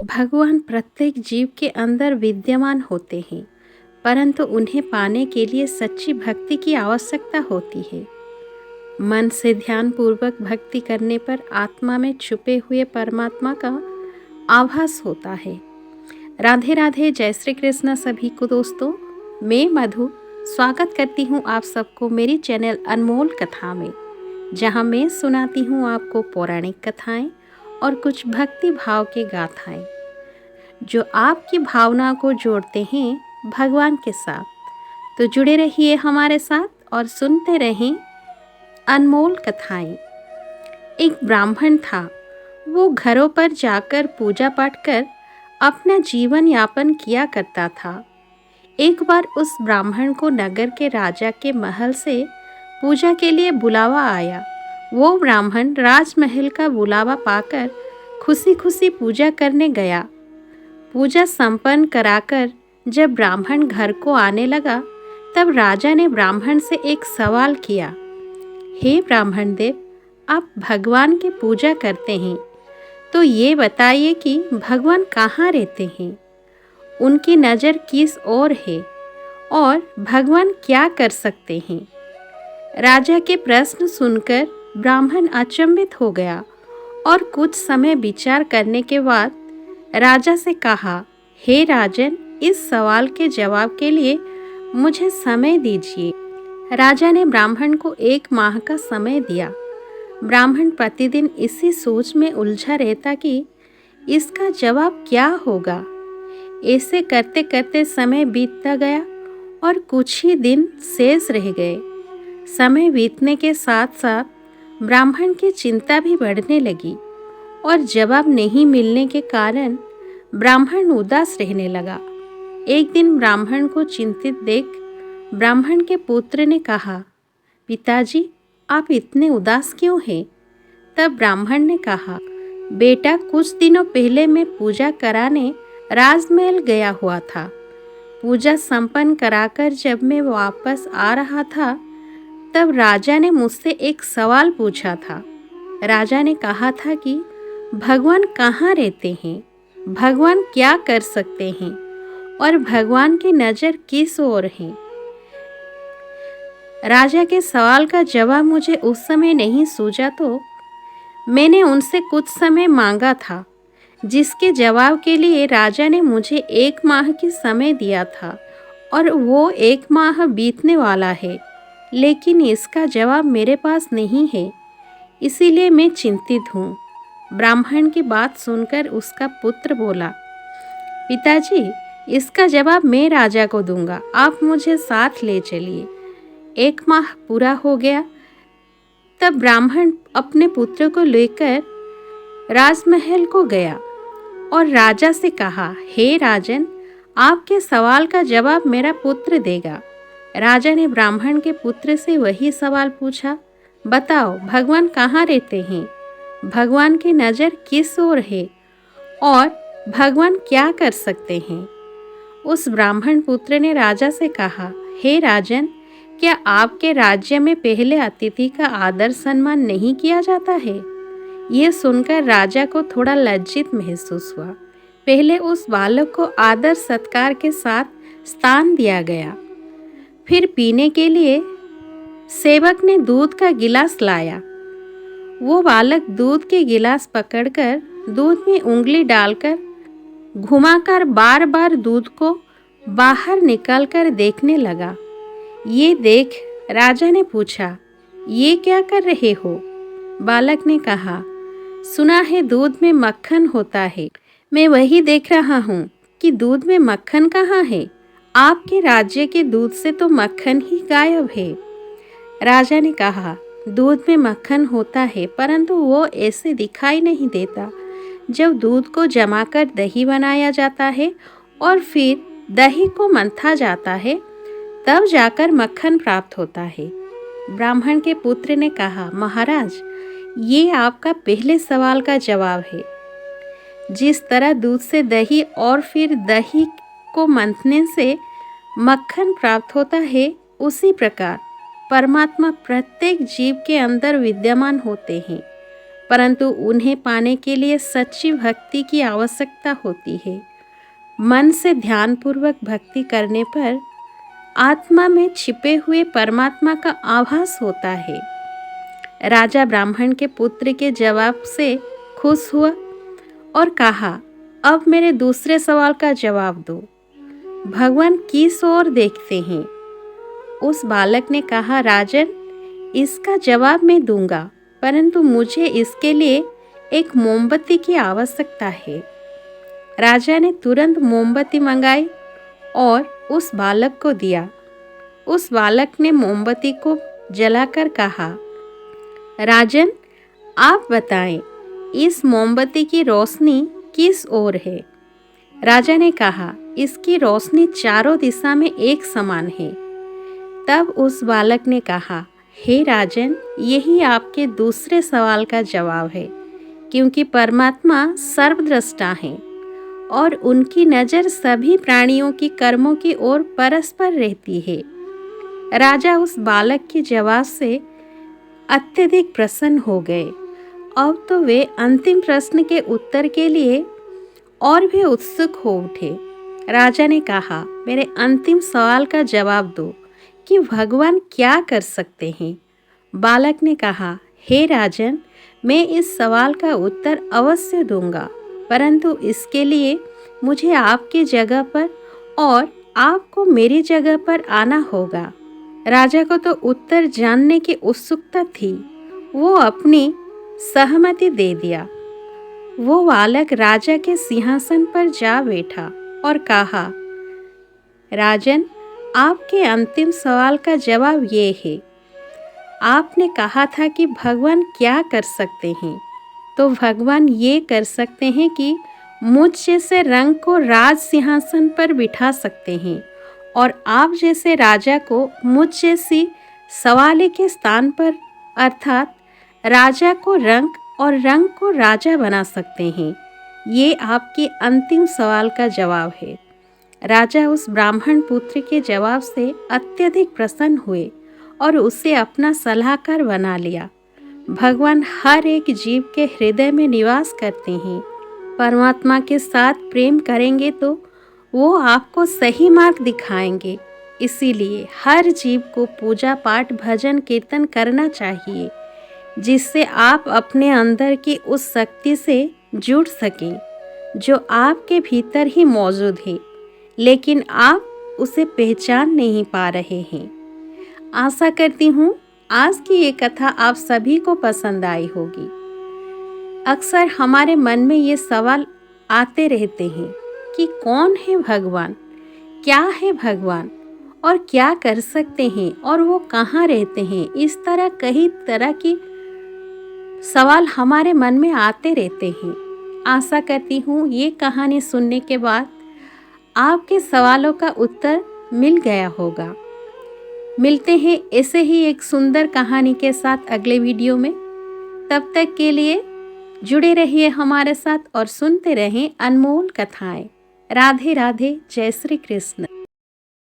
भगवान प्रत्येक जीव के अंदर विद्यमान होते हैं, परंतु उन्हें पाने के लिए सच्ची भक्ति की आवश्यकता होती है। मन से ध्यान पूर्वक भक्ति करने पर आत्मा में छुपे हुए परमात्मा का आभास होता है। राधे राधे, जय श्री कृष्ण सभी को दोस्तों। मैं मधु स्वागत करती हूँ आप सबको मेरी चैनल अनमोल कथा में, जहाँ मैं सुनाती हूँ आपको पौराणिक कथाएं और कुछ भक्ति भाव के गाथाएं जो आपकी भावना को जोड़ते हैं भगवान के साथ। तो जुड़े रहिए हमारे साथ और सुनते रहें अनमोल कथाएं। एक ब्राह्मण था। वो घरों पर जाकर पूजा पाठ कर अपना जीवन यापन किया करता था। एक बार उस ब्राह्मण को नगर के राजा के महल से पूजा के लिए बुलावा आया। वो ब्राह्मण राजमहल का बुलावा पाकर खुशी खुशी पूजा करने गया। पूजा संपन्न कराकर जब ब्राह्मण घर को आने लगा, तब राजा ने ब्राह्मण से एक सवाल किया। हे ब्राह्मण देव, आप भगवान की पूजा करते हैं, तो ये बताइए कि भगवान कहाँ रहते हैं, उनकी नज़र किस ओर है और भगवान क्या कर सकते हैं। राजा के प्रश्न सुनकर ब्राह्मण अचंभित हो गया और कुछ समय विचार करने के बाद राजा से कहा, हे राजन, इस सवाल के जवाब के लिए मुझे समय दीजिए। राजा ने ब्राह्मण को 1 माह का समय दिया। ब्राह्मण प्रतिदिन इसी सोच में उलझा रहता कि इसका जवाब क्या होगा। ऐसे करते करते समय बीतता गया और कुछ ही दिन शेष रह गए। समय बीतने के साथ साथ ब्राह्मण की चिंता भी बढ़ने लगी और जवाब नहीं मिलने के कारण ब्राह्मण उदास रहने लगा। एक दिन ब्राह्मण को चिंतित देख ब्राह्मण के पुत्र ने कहा, पिताजी, आप इतने उदास क्यों हैं? तब ब्राह्मण ने कहा, बेटा, कुछ दिनों पहले मैं पूजा कराने राजमहल गया हुआ था। पूजा संपन्न कराकर जब मैं वापस आ रहा था, तब राजा ने मुझसे एक सवाल पूछा था। राजा ने कहा था कि भगवान कहाँ रहते हैं, भगवान क्या कर सकते हैं और भगवान की नज़र किस ओर है। राजा के सवाल का जवाब मुझे उस समय नहीं सूझा, तो मैंने उनसे कुछ समय मांगा था, जिसके जवाब के लिए राजा ने मुझे 1 माह की समय दिया था और वो 1 माह बीतने वाला है, लेकिन इसका जवाब मेरे पास नहीं है, इसीलिए मैं चिंतित हूँ। ब्राह्मण की बात सुनकर उसका पुत्र बोला, पिताजी, इसका जवाब मैं राजा को दूंगा, आप मुझे साथ ले चलिए। 1 माह पूरा हो गया, तब ब्राह्मण अपने पुत्र को लेकर राजमहल को गया और राजा से कहा, हे राजन, आपके सवाल का जवाब मेरा पुत्र देगा। राजा ने ब्राह्मण के पुत्र से वही सवाल पूछा, बताओ, भगवान कहाँ रहते हैं, भगवान की नज़र किस ओर है और भगवान क्या कर सकते हैं। उस ब्राह्मण पुत्र ने राजा से कहा, हे राजन, क्या आपके राज्य में पहले अतिथि का आदर सम्मान नहीं किया जाता है? यह सुनकर राजा को थोड़ा लज्जित महसूस हुआ। पहले उस बालक को आदर सत्कार के साथ स्थान दिया गया। फिर पीने के लिए सेवक ने दूध का गिलास लाया। वो बालक दूध के गिलास पकड़कर दूध में उंगली डालकर घुमाकर बार बार दूध को बाहर निकालकर देखने लगा। ये देख राजा ने पूछा, ये क्या कर रहे हो? बालक ने कहा, सुना है दूध में मक्खन होता है, मैं वही देख रहा हूँ कि दूध में मक्खन कहाँ है। आपके राज्य के दूध से तो मक्खन ही गायब है। राजा ने कहा, दूध में मक्खन होता है, परंतु वो ऐसे दिखाई नहीं देता। जब दूध को जमाकर दही बनाया जाता है और फिर दही को मंथा जाता है, तब जाकर मक्खन प्राप्त होता है। ब्राह्मण के पुत्र ने कहा, महाराज, ये आपका पहले सवाल का जवाब है। जिस तरह दूध से दही और फिर दही को मंथने से मक्खन प्राप्त होता है, उसी प्रकार परमात्मा प्रत्येक जीव के अंदर विद्यमान होते हैं। परंतु उन्हें पाने के लिए सच्ची भक्ति की आवश्यकता होती है। मन से ध्यानपूर्वक भक्ति करने पर आत्मा में छिपे हुए परमात्मा का आभास होता है। राजा ब्राह्मण के पुत्र के जवाब से खुश हुआ और कहा, अब मेरे दूसरे सवाल का जवाब दो। भगवान किस ओर देखते हैं? उस बालक ने कहा, राजन, इसका जवाब मैं दूंगा, परंतु मुझे इसके लिए एक मोमबत्ती की आवश्यकता है। राजा ने तुरंत मोमबत्ती मंगाई और उस बालक को दिया। उस बालक ने मोमबत्ती को जलाकर कहा, राजन, आप बताएं, इस मोमबत्ती की रोशनी किस ओर है? राजा ने कहा, इसकी रोशनी चारों दिशा में एक समान है। तब उस बालक ने कहा, हे राजन, यही आपके दूसरे सवाल का जवाब है, क्योंकि परमात्मा सर्वद्रष्टा हैं और उनकी नज़र सभी प्राणियों की कर्मों की ओर परस्पर रहती है। राजा उस बालक के जवाब से अत्यधिक प्रसन्न हो गए। अब तो वे अंतिम प्रश्न के उत्तर के लिए और भी उत्सुक हो उठे। राजा ने कहा, मेरे अंतिम सवाल का जवाब दो कि भगवान क्या कर सकते हैं? बालक ने कहा, हे राजन, मैं इस सवाल का उत्तर अवश्य दूंगा, परंतु इसके लिए मुझे आपकी जगह पर और आपको मेरी जगह पर आना होगा। राजा को तो उत्तर जानने की उत्सुकता थी। वो अपनी सहमति दे दिया। वो बालक राजा के सिंहासन पर जा बैठा और कहा, राजन, आपके अंतिम सवाल का जवाब ये है। आपने कहा था कि भगवान क्या कर सकते हैं, तो भगवान ये कर सकते हैं कि मुझ जैसे रंग को राज सिंहासन पर बिठा सकते हैं और आप जैसे राजा को मुझ जैसी सवाली के स्थान पर, अर्थात राजा को रंग और रंग को राजा बना सकते हैं। ये आपके अंतिम सवाल का जवाब है। राजा उस ब्राह्मण पुत्र के जवाब से अत्यधिक प्रसन्न हुए और उसे अपना सलाहकार बना लिया। भगवान हर एक जीव के हृदय में निवास करते हैं। परमात्मा के साथ प्रेम करेंगे तो वो आपको सही मार्ग दिखाएंगे। इसीलिए हर जीव को पूजा पाठ भजन कीर्तन करना चाहिए, जिससे आप अपने अंदर की उस शक्ति से जुड़ सकें जो आपके भीतर ही मौजूद है, लेकिन आप उसे पहचान नहीं पा रहे हैं। आशा करती हूँ आज की ये कथा आप सभी को पसंद आई होगी। अक्सर हमारे मन में ये सवाल आते रहते हैं कि कौन है भगवान, क्या है भगवान और क्या कर सकते हैं और वो कहाँ रहते हैं। इस तरह कई तरह की सवाल हमारे मन में आते रहते हैं। आशा करती हूँ ये कहानी सुनने के बाद आपके सवालों का उत्तर मिल गया होगा। मिलते हैं ऐसे ही एक सुंदर कहानी के साथ अगले वीडियो में। तब तक के लिए जुड़े रहिए हमारे साथ और सुनते रहें अनमोल कथाएं। राधे राधे, जय श्री कृष्ण।